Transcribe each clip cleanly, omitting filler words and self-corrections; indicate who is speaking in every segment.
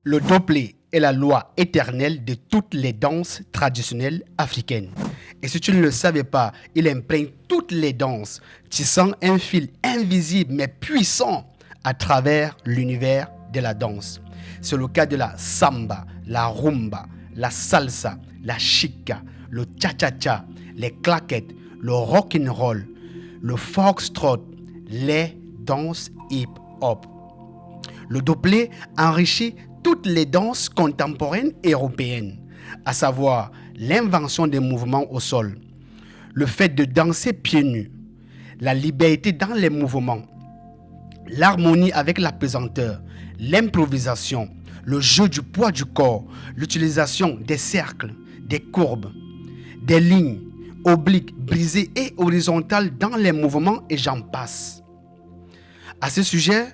Speaker 1: Le doplé est la loi éternelle de toutes les danses traditionnelles africaines. Et si tu ne le savais pas, il imprègne toutes les danses, tissant un fil invisible mais puissant à travers l'univers de la danse. C'est le cas de la samba, la rumba, la salsa, la chica, le cha-cha-cha, les claquettes, le rock'n'roll, le foxtrot, les danses hip-hop. Le doplé enrichit toutes les danses contemporaines européennes, à savoir l'invention des mouvements au sol, le fait de danser pieds nus, la liberté dans les mouvements, l'harmonie avec la pesanteur, l'improvisation, le jeu du poids du corps, l'utilisation des cercles, des courbes, des lignes obliques, brisées et horizontales dans les mouvements et j'en passe. À ce sujet,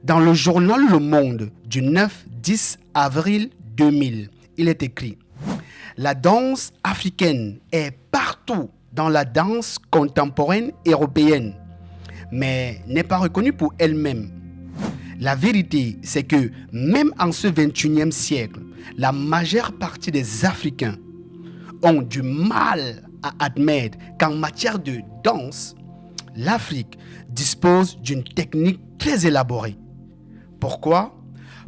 Speaker 1: dans le journal Le Monde du 9-10 avril 2000, il est écrit « La danse africaine est partout dans la danse contemporaine européenne, mais n'est pas reconnue pour elle-même. La vérité, c'est que même en ce 21e siècle, la majeure partie des Africains ont du mal à admettre qu'en matière de danse, l'Afrique dispose d'une technique très élaborée. Pourquoi?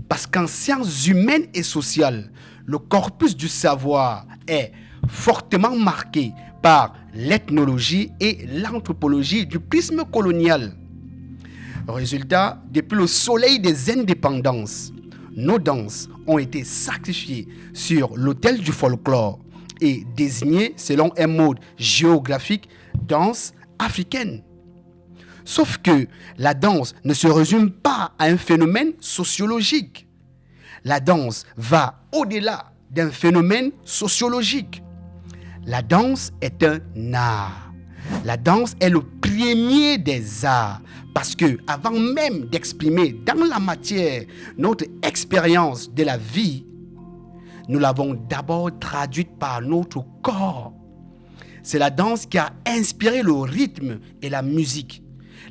Speaker 1: Parce qu'en sciences humaines et sociales, le corpus du savoir est fortement marqué par l'ethnologie et l'anthropologie du prisme colonial. Résultat, depuis le soleil des indépendances, nos danses ont été sacrifiées sur l'autel du folklore et désignées selon un mode géographique danse africaine. Sauf que la danse ne se résume pas à un phénomène sociologique. La danse va au-delà d'un phénomène sociologique. La danse est un art. La danse est le premier des arts parce que avant même d'exprimer dans la matière notre expérience de la vie, nous l'avons d'abord traduite par notre corps. C'est la danse qui a inspiré le rythme et la musique,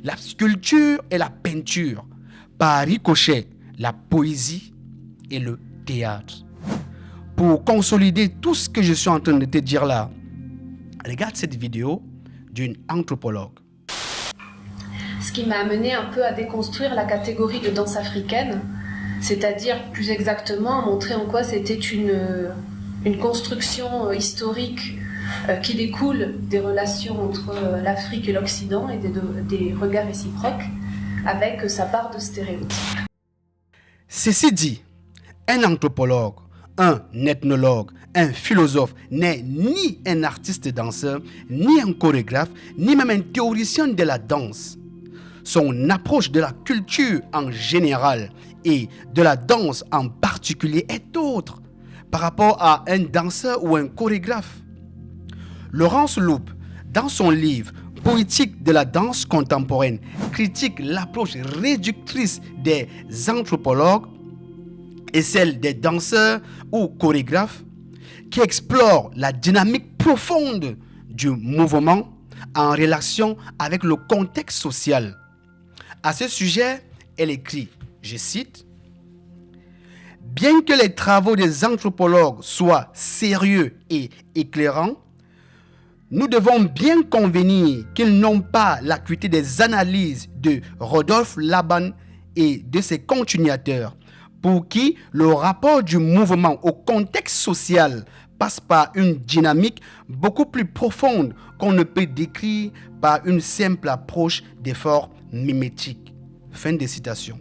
Speaker 1: la sculpture et la peinture, par ricochet, la poésie et le théâtre. Pour consolider tout ce que je suis en train de te dire là, regarde cette vidéo d'une anthropologue.
Speaker 2: Ce qui m'a amené un peu à déconstruire la catégorie de danse africaine, c'est-à-dire plus exactement à montrer en quoi c'était une construction historique qui découle des relations entre l'Afrique et l'Occident et des regards réciproques avec sa part de stéréotypes.
Speaker 1: Ceci dit, un anthropologue, un ethnologue, un philosophe n'est ni un artiste danseur, ni un chorégraphe, ni même un théoricien de la danse. Son approche de la culture en général et de la danse en particulier est autre par rapport à un danseur ou un chorégraphe. Laurence Loup, dans son livre Poétique de la danse contemporaine, critique l'approche réductrice des anthropologues et celle des danseurs ou chorégraphes qui explorent la dynamique profonde du mouvement en relation avec le contexte social. À ce sujet, elle écrit, je cite, « Bien que les travaux des anthropologues soient sérieux et éclairants, nous devons bien convenir qu'ils n'ont pas l'acuité des analyses de Rodolphe Laban et de ses continuateurs, pour qui le rapport du mouvement au contexte social passe par une dynamique beaucoup plus profonde qu'on ne peut décrire par une simple approche d'effort mimétique. » Fin de citation.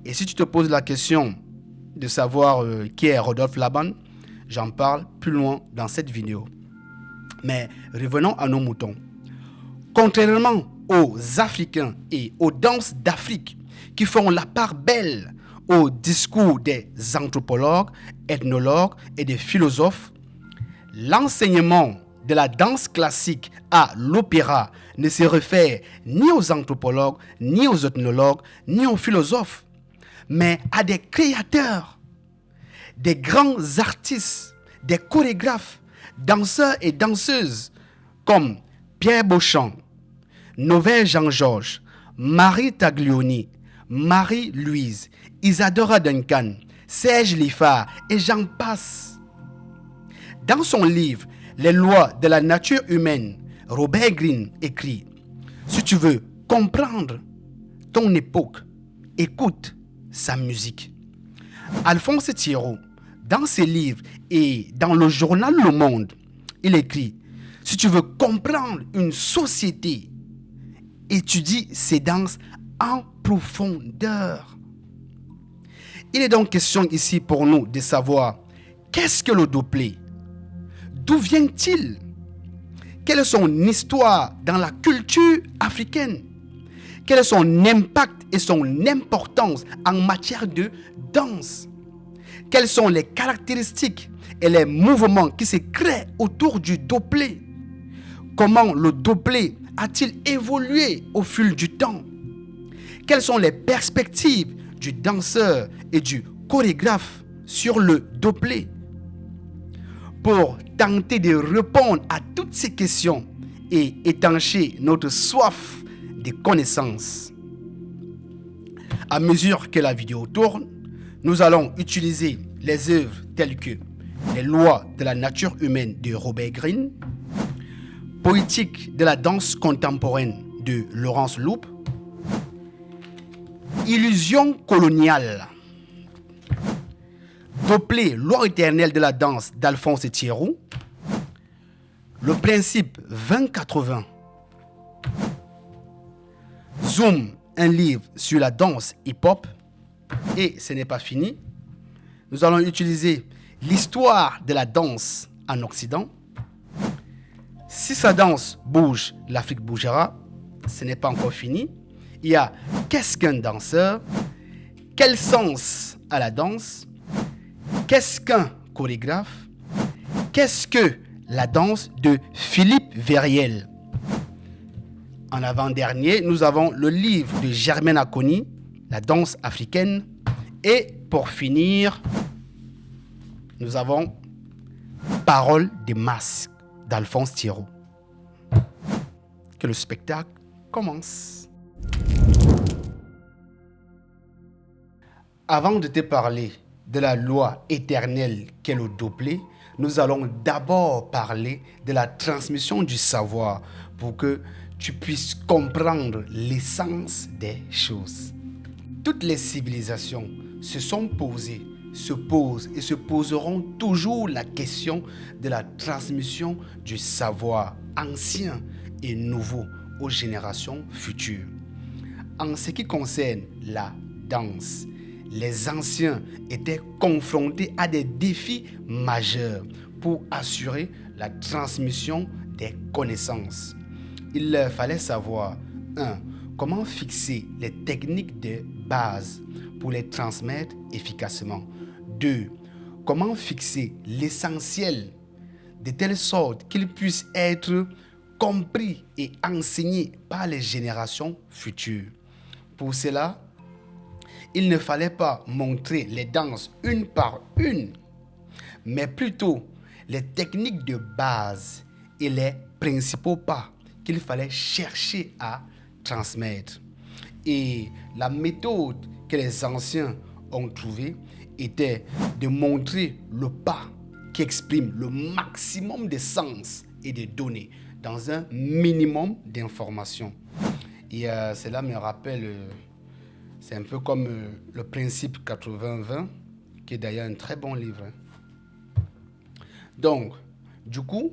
Speaker 1: Et si tu te poses la question de savoir qui est Rodolphe Laban, j'en parle plus loin dans cette vidéo. Mais revenons à nos moutons. Contrairement aux Africains et aux danses d'Afrique qui font la part belle au discours des anthropologues, ethnologues et des philosophes, l'enseignement de la danse classique à l'opéra ne se réfère ni aux anthropologues, ni aux ethnologues, ni aux philosophes, mais à des créateurs, des grands artistes, des chorégraphes, danseurs et danseuses comme Pierre Beauchamp, Novel Jean-Georges, Marie Taglioni, Marie-Louise, Isadora Duncan, Serge Liffard et j'en passe. Dans son livre « Les lois de la nature humaine », Robert Greene écrit « Si tu veux comprendre ton époque, écoute sa musique ». Alphonse Thierrot, dans ses livres et dans le journal Le Monde, il écrit « Si tu veux comprendre une société, étudie ses danses en profondeur ». Il est donc question ici pour nous de savoir qu'est-ce que le doplé? D'où vient-il? Quelle est son histoire dans la culture africaine? Quel est son impact et son importance en matière de danse? Quelles sont les caractéristiques et les mouvements qui se créent autour du doplé? Comment le doplé a-t-il évolué au fil du temps? Quelles sont les perspectives du danseur et du chorégraphe sur le doplé? Pour tenter de répondre à toutes ces questions et étancher notre soif de connaissances. À mesure que la vidéo tourne, nous allons utiliser les œuvres telles que Les lois de la nature humaine de Robert Greene, Poétique de la danse contemporaine de Laurence Loupe, Illusion coloniale, Doplé, loi éternelle de la danse d'Alphonse Thierot, Le principe 20-80, Zoom, un livre sur la danse hip-hop, et ce n'est pas fini. Nous allons utiliser l'histoire de la danse en Occident. Si sa danse bouge, l'Afrique bougera. Ce n'est pas encore fini. Il y a qu'est-ce qu'un danseur? Quel sens a la danse? Qu'est-ce qu'un chorégraphe? Qu'est-ce que la danse de Philippe Verriel? En avant-dernier, nous avons le livre de Germaine Acogny, La danse africaine. Et pour finir, nous avons Parole des masques d'Alphonse Thierot. Que le spectacle commence. Avant de te parler de la loi éternelle qu'est le doplé, nous allons d'abord parler de la transmission du savoir pour que tu puisses comprendre l'essence des choses. Toutes les civilisations se sont posées, se posent et se poseront toujours la question de la transmission du savoir ancien et nouveau aux générations futures. En ce qui concerne la danse, les anciens étaient confrontés à des défis majeurs pour assurer la transmission des connaissances. Il leur fallait savoir 1. Comment fixer les techniques de base pour les transmettre efficacement. 2. Comment fixer l'essentiel de telle sorte qu'il puisse être compris et enseigné par les générations futures. Pour cela, il ne fallait pas montrer les danses une par une, mais plutôt les techniques de base et les principaux pas qu'il fallait chercher à transmettre. Et la méthode que les anciens ont trouvée était de montrer le pas qui exprime le maximum de sens et de données dans un minimum d'informations. Et cela me rappelle, c'est un peu comme le principe 80-20, qui est d'ailleurs un très bon livre. Donc, du coup,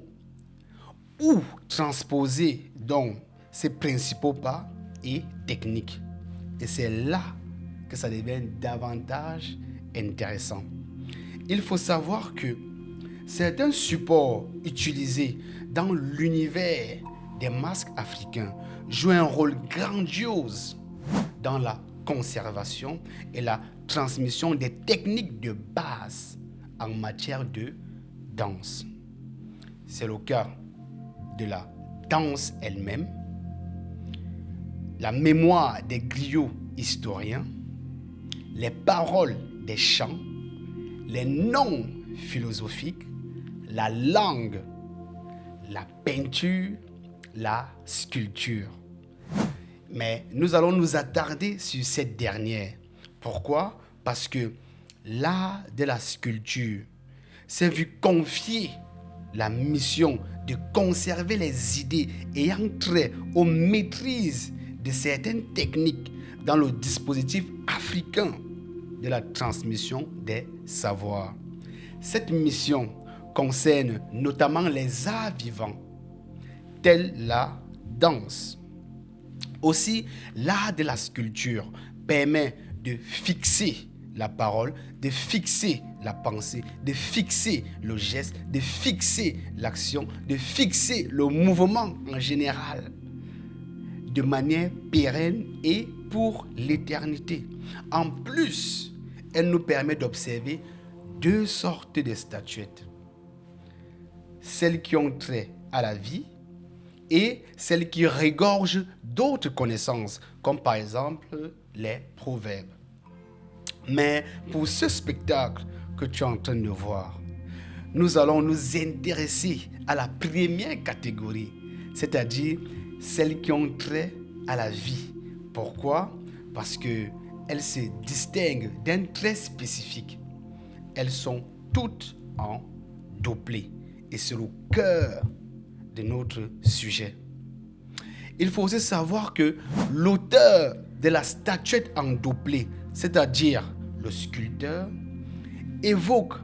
Speaker 1: où transposer donc ces principaux pas et techniques. Et c'est là que ça devient davantage intéressant. Il faut savoir que certains supports utilisés dans l'univers des masques africains jouent un rôle grandiose dans la conservation et la transmission des techniques de base en matière de danse. C'est le cas de la danse elle-même, la mémoire des griots historiens, les paroles des chants, les noms philosophiques, la langue, la peinture, la sculpture. Mais nous allons nous attarder sur cette dernière. Pourquoi? Parce que l'art de la sculpture s'est vu confier la mission de conserver les idées ayant trait aux maîtrises de certaines techniques dans le dispositif africain de la transmission des savoirs. Cette mission concerne notamment les arts vivants, tels la danse. Aussi, l'art de la sculpture permet de fixer la parole, de fixer la pensée, de fixer le geste, de fixer l'action, de fixer le mouvement en général, de manière pérenne et pour l'éternité. En plus, elle nous permet d'observer deux sortes de statuettes. Celles qui ont trait à la vie et celles qui regorgent d'autres connaissances, comme par exemple les proverbes. Mais pour ce spectacle que tu es en train de voir, nous allons nous intéresser à la première catégorie, c'est-à-dire celles qui ont trait à la vie. Pourquoi? Parce qu'elles se distinguent d'un trait spécifique. Elles sont toutes en doublet et c'est le cœur de notre sujet. Il faut aussi savoir que l'auteur de la statuette en doublet, c'est-à-dire le sculpteur, évoque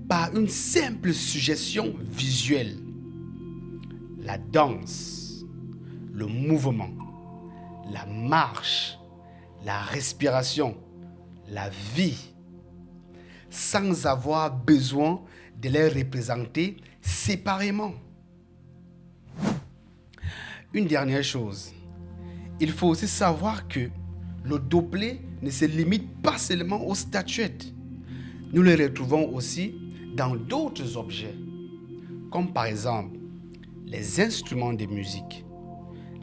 Speaker 1: par une simple suggestion visuelle la danse, le mouvement, la marche, la respiration, la vie, sans avoir besoin de les représenter séparément. Une dernière chose, il faut aussi savoir que le doublet ne se limite pas seulement aux statuettes. Nous les retrouvons aussi dans d'autres objets, comme par exemple les instruments de musique,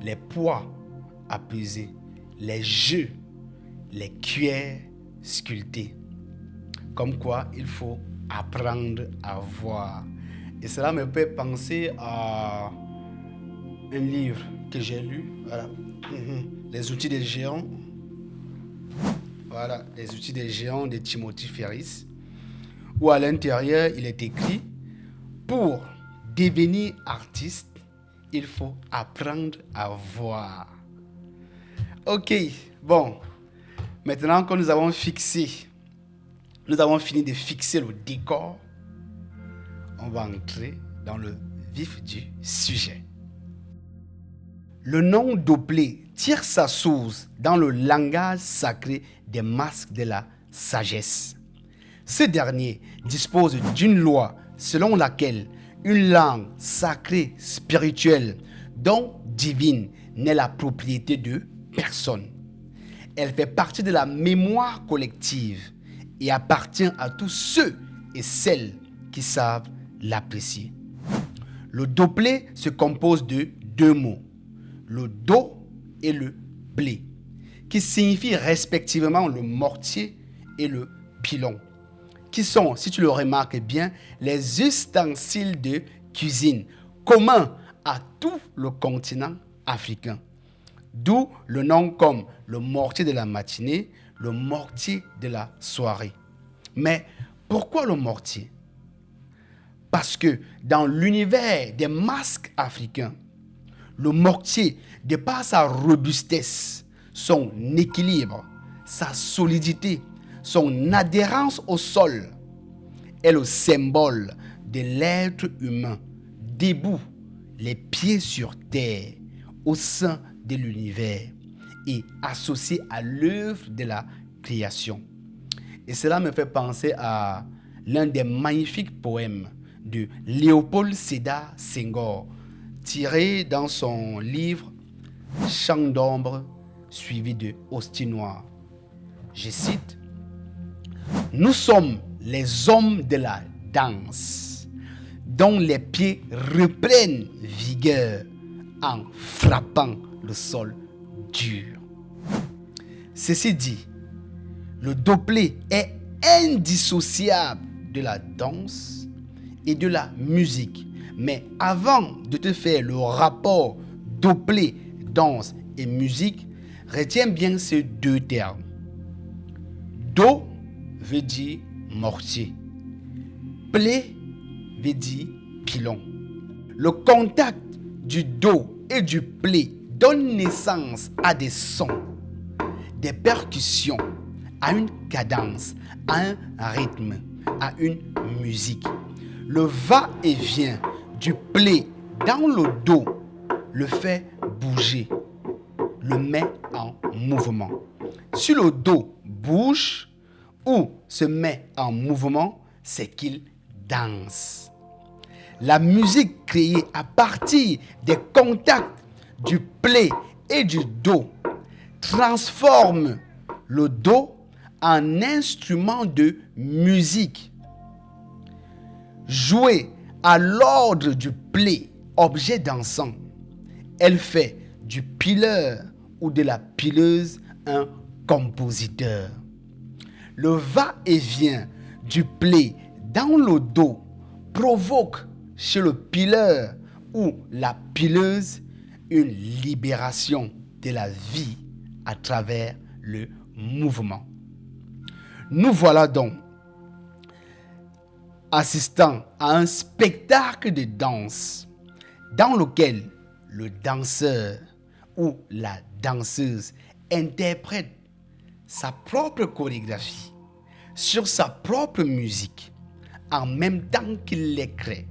Speaker 1: les poids à peser, les jeux, les cuillères sculptées. Comme quoi, il faut apprendre à voir. Et cela me fait penser à un livre que j'ai lu, voilà. Les outils des géants. Voilà, les outils des géants de Timothy Ferris, où à l'intérieur, il est écrit: pour devenir artiste, il faut apprendre à voir. Ok, bon. Maintenant que nous avons fini de fixer le décor, on va entrer dans le vif du sujet. Le nom doublet tire sa source dans le langage sacré des masques de la sagesse. Ce dernier dispose d'une loi selon laquelle une langue sacrée spirituelle, dont divine, n'est la propriété de personne. Elle fait partie de la mémoire collective et appartient à tous ceux et celles qui savent l'apprécier. Le doublet se compose de deux mots, le do et le blé, qui signifient respectivement le mortier et le pilon, qui sont, si tu le remarques bien, les ustensiles de cuisine communs à tout le continent africain. D'où le nom comme le mortier de la matinée, le mortier de la soirée. Mais pourquoi le mortier? Parce que dans l'univers des masques africains, le mortier, de par sa robustesse, son équilibre, sa solidité, son adhérence au sol, est le symbole de l'être humain, debout, les pieds sur terre, au sein de l'univers et associé à l'œuvre de la création. Et cela me fait penser à l'un des magnifiques poèmes de Léopold Sédar Senghor, tiré dans son livre Chant d'ombre suivi de Hostie noire. Je cite: nous sommes les hommes de la danse, dont les pieds reprennent vigueur en frappant le sol dur. Ceci dit, le doublet est indissociable de la danse et de la musique. Mais avant de te faire le rapport doublet, danse et musique, retiens bien ces deux termes. Do veut dire mortier. Plé veut dire pilon. Le contact du Do et du Plé donne naissance à des sons, des percussions, à une cadence, à un rythme, à une musique. Le va-et-vient du Plé dans le Do le fait bouger, le met en mouvement. Si le Do bouge ou se met en mouvement, c'est qu'il danse. La musique créée à partir des contacts du Plé et du Do transforme le Do en instrument de musique. Jouée à l'ordre du Plé, objet dansant, elle fait du pileur ou de la pileuse un compositeur. Le va-et-vient du Plé dans le Do provoque chez le pileur ou la pileuse une libération de la vie à travers le mouvement. Nous voilà donc assistant à un spectacle de danse dans lequel le danseur ou la danseuse interprète sa propre chorégraphie sur sa propre musique en même temps qu'il les crée.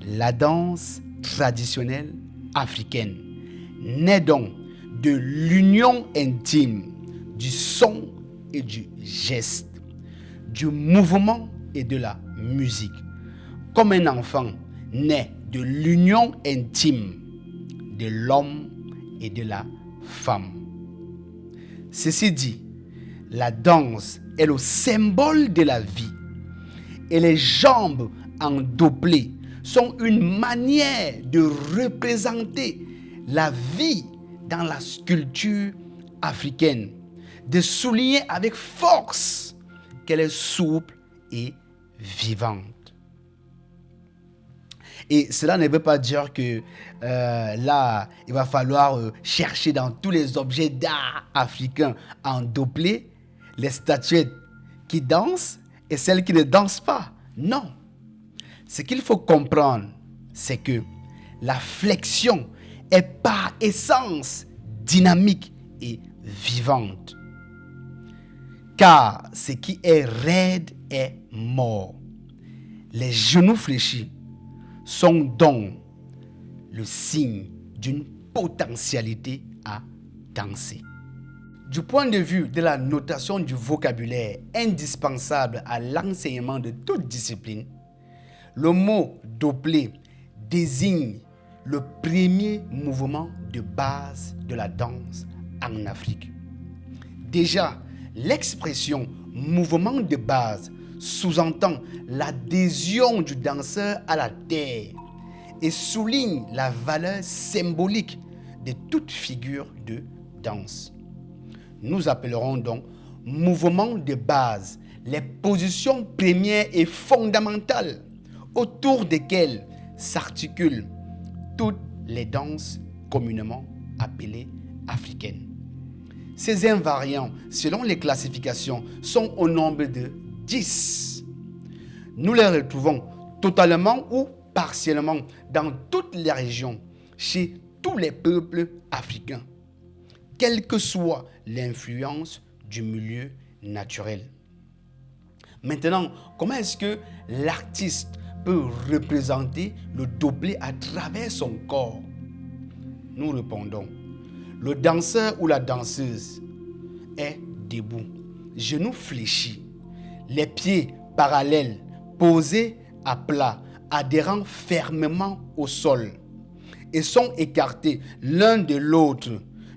Speaker 1: La danse traditionnelle africaine naît donc de l'union intime du son et du geste, du mouvement et de la musique, comme un enfant naît de l'union intime de l'homme et de la femme. Ceci dit, la danse est le symbole de la vie et les jambes en doblé sont une manière de représenter la vie dans la sculpture africaine, de souligner avec force qu'elle est souple et vivante. Et cela ne veut pas dire que là, il va falloir chercher dans tous les objets d'art africains en doblé les statuettes qui dansent et celles qui ne dansent pas. Non. Ce qu'il faut comprendre, c'est que la flexion est par essence dynamique et vivante. Car ce qui est raide est mort. Les genoux fléchis sont donc le signe d'une potentialité à danser. Du point de vue de la notation du vocabulaire indispensable à l'enseignement de toute discipline, le mot doblé désigne le premier mouvement de base de la danse en Afrique. Déjà, l'expression mouvement de base sous-entend l'adhésion du danseur à la terre et souligne la valeur symbolique de toute figure de danse. Nous appellerons donc mouvement de base les positions premières et fondamentales autour desquelles s'articulent toutes les danses communément appelées africaines. Ces invariants, selon les classifications, sont au nombre de 10. Nous les retrouvons totalement ou partiellement dans toutes les régions, chez tous les peuples africains, quelle que soit l'influence du milieu naturel. Maintenant, comment est-ce que l'artiste peut représenter le doblé à travers son corps? Nous répondons, le danseur ou la danseuse est debout, genoux fléchis, les pieds parallèles, posés à plat, adhérant fermement au sol et sont écartés l'un de l'autre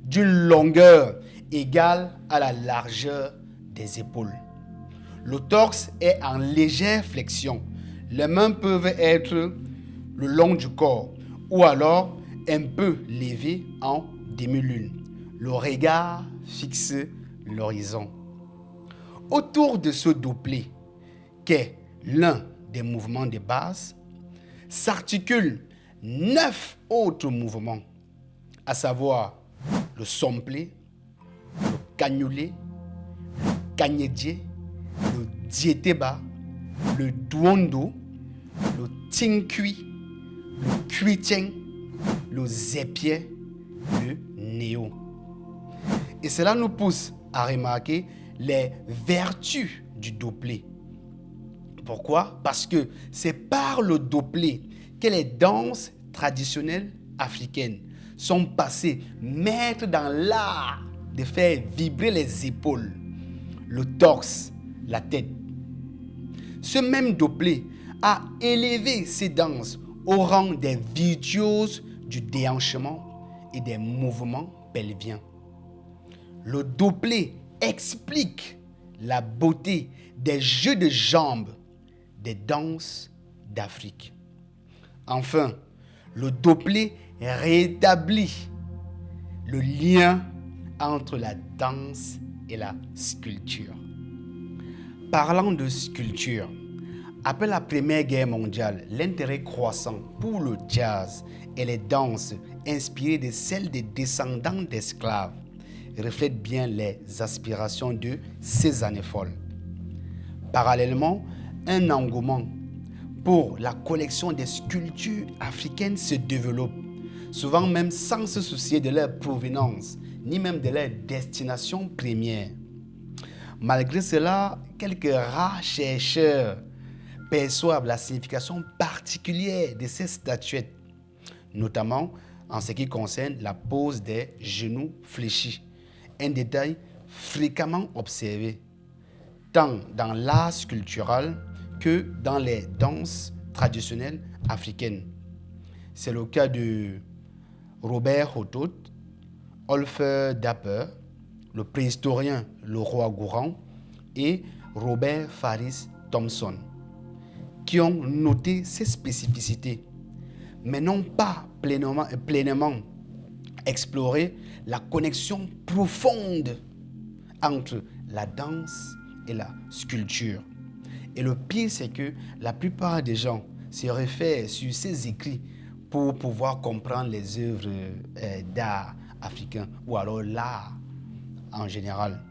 Speaker 1: d'une longueur égale à la largeur des épaules. Le torse est en légère flexion. Les mains peuvent être le long du corps ou alors un peu levées en demi-lune. Le regard fixe l'horizon. Autour de ce doublé, qu'est l'un des mouvements de base, s'articulent 9 autres mouvements, à savoir le somplé, le cagnolé, le kanyedie, le diétéba, le duondo, le tinkui, le cuitieng, le zépier, le néo. Et cela nous pousse à remarquer les vertus du doplé. Pourquoi? Parce que c'est par le doplé que les danses traditionnelles africaines sont passées maîtres dans l'art de faire vibrer les épaules, le torse, la tête. Ce même doplé a élevé ces danses au rang des virtuoses du déhanchement et des mouvements pelviens. Le doplé explique la beauté des jeux de jambes des danses d'Afrique. Enfin, le doplé rétablit le lien entre la danse et la sculpture. Parlant de sculpture, après la Première Guerre mondiale, l'intérêt croissant pour le jazz et les danses inspirées de celles des descendants d'esclaves reflète bien les aspirations de ces années folles. Parallèlement, un engouement pour la collection des sculptures africaines se développe, souvent même sans se soucier de leur provenance, ni même de leur destination première. Malgré cela, quelques rares chercheurs perçoivent la signification particulière de ces statuettes, notamment en ce qui concerne la pose des genoux fléchis, un détail fréquemment observé, tant dans l'art sculptural que dans les danses traditionnelles africaines. C'est le cas de Robert Hotot, Olfer Dapper, le préhistorien Leroy Gourand et Robert Faris Thompson, qui ont noté ces spécificités, mais n'ont pas pleinement exploré la connexion profonde entre la danse et la sculpture. Et le pire, c'est que la plupart des gens se réfèrent sur ces écrits pour pouvoir comprendre les œuvres d'art africain ou alors l'art en général.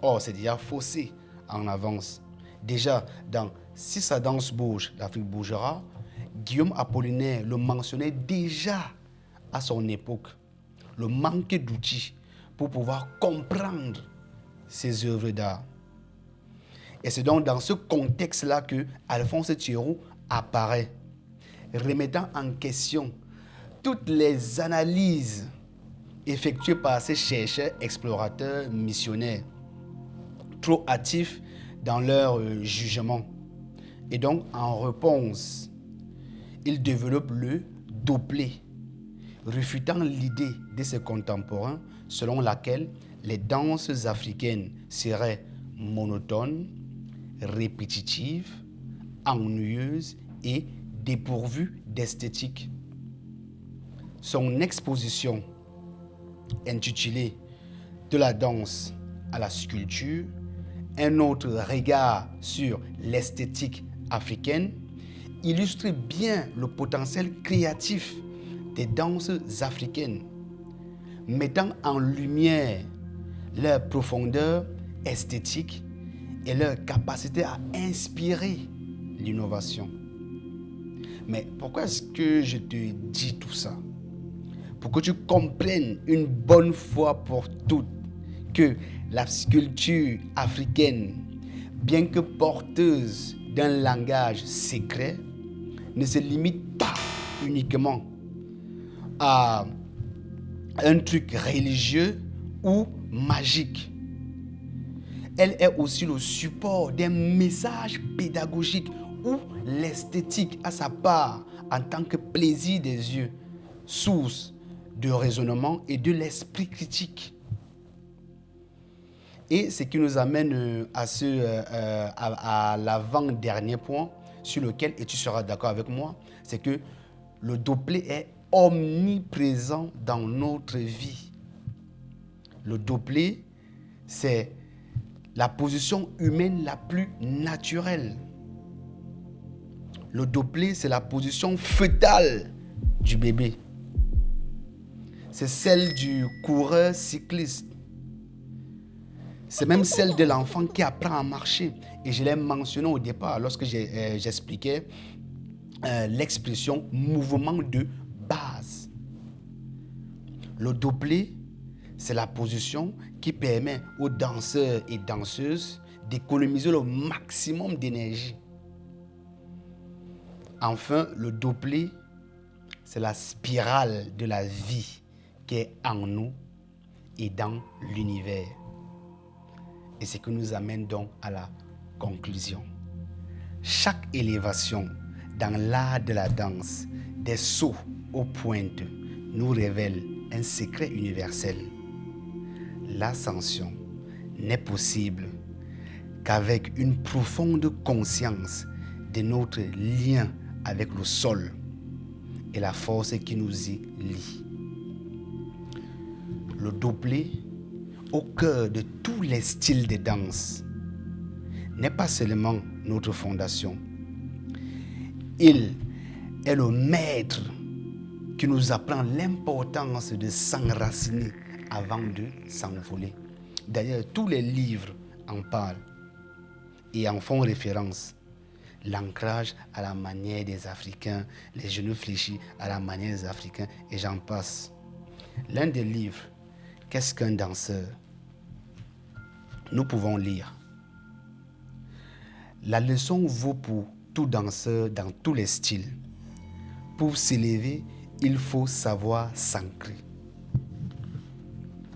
Speaker 1: Or, c'est déjà faussé en avance. Déjà, dans Si sa danse bouge, l'Afrique bougera, Guillaume Apollinaire le mentionnait déjà à son époque. Le manque d'outils pour pouvoir comprendre ces œuvres d'art. Et c'est donc dans ce contexte-là que Alphonse Thierroux apparaît, remettant en question toutes les analyses effectuées par ces chercheurs, explorateurs, missionnaires, trop hâtifs dans leur jugement. Et donc, en réponse, il développe le doplé, refutant l'idée de ses contemporains selon laquelle les danses africaines seraient monotones, répétitives, ennuyeuses et dépourvues d'esthétique. Son exposition, intitulée « De la danse à la sculpture, un autre regard sur l'esthétique africaine » illustre bien le potentiel créatif des danses africaines, mettant en lumière leur profondeur esthétique et leur capacité à inspirer l'innovation. Mais pourquoi est-ce que je te dis tout ça? Pour que tu comprennes une bonne fois pour toutes que la sculpture africaine, bien que porteuse d'un langage secret, ne se limite pas uniquement à un truc religieux ou magique. Elle est aussi le support d'un message pédagogique où l'esthétique a sa part en tant que plaisir des yeux, source de raisonnement et de l'esprit critique. Et ce qui nous amène à l'avant-dernier point sur lequel, et tu seras d'accord avec moi, c'est que le doplé est omniprésent dans notre vie. Le doplé, c'est la position humaine la plus naturelle. Le doplé, c'est la position fœtale du bébé. C'est celle du coureur cycliste. C'est même celle de l'enfant qui apprend à marcher. Et je l'ai mentionné au départ lorsque j'expliquais l'expression mouvement de base. Le doublet, c'est la position qui permet aux danseurs et danseuses d'économiser le maximum d'énergie. Enfin, le doublet, c'est la spirale de la vie qui est en nous et dans l'univers. Et ce qui nous amène donc à la conclusion. Chaque élévation dans l'art de la danse, des sauts aux pointes, nous révèle un secret universel. L'ascension n'est possible qu'avec une profonde conscience de notre lien avec le sol et la force qui nous y lie. Le doublet, au cœur de tous les styles de danse, n'est pas seulement notre fondation. Il est le maître qui nous apprend l'importance de s'enraciner avant de s'envoler. D'ailleurs, tous les livres en parlent et en font référence. L'ancrage à la manière des Africains, les genoux fléchis à la manière des Africains, et j'en passe. L'un des livres, Qu'est-ce qu'un danseur? Nous pouvons lire. La leçon vaut pour tout danseur dans tous les styles. Pour s'élever, il faut savoir s'ancrer.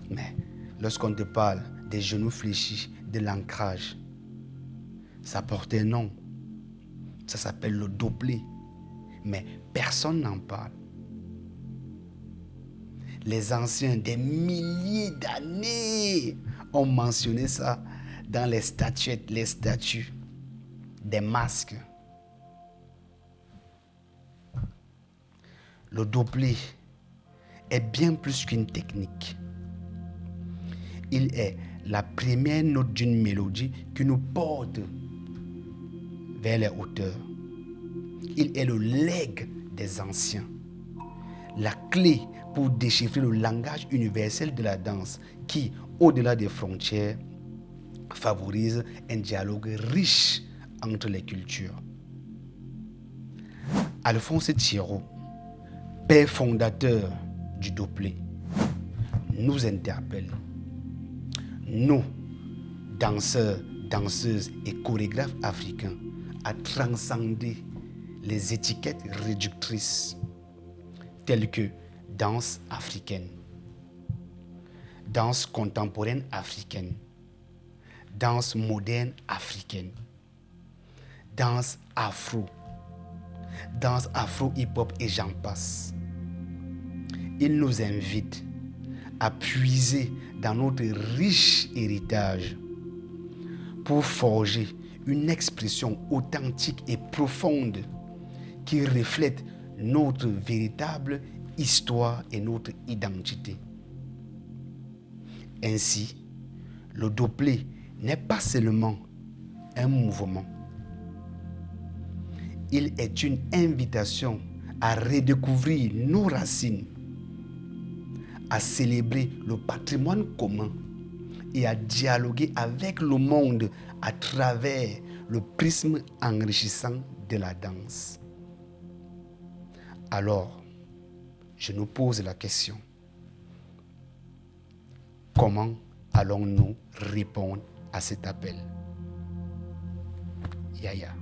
Speaker 1: Mais lorsqu'on te parle des genoux fléchis, de l'ancrage, ça porte un nom. Ça s'appelle le doublet. Mais personne n'en parle. Les anciens, des milliers d'années, ont mentionné ça dans les statuettes, les statues, des masques. Le doublet est bien plus qu'une technique. Il est la première note d'une mélodie qui nous porte vers les hauteurs. Il est le legs des anciens, la clé pour déchiffrer le langage universel de la danse qui, au-delà des frontières, favorise un dialogue riche entre les cultures. Alphonse Thierot, père fondateur du doublet, nous interpelle. Nous, danseurs, danseuses et chorégraphes africains, à transcender les étiquettes réductrices telles que danse africaine, danse contemporaine africaine, danse moderne africaine, danse afro-hip-hop et j'en passe. Il nous invite à puiser dans notre riche héritage pour forger une expression authentique et profonde qui reflète notre véritable histoire et notre identité. Ainsi, le doublet n'est pas seulement un mouvement. Il est une invitation à redécouvrir nos racines, à célébrer le patrimoine commun et à dialoguer avec le monde à travers le prisme enrichissant de la danse. Alors, je nous pose la question. Comment allons-nous répondre à cet appel? Yaya.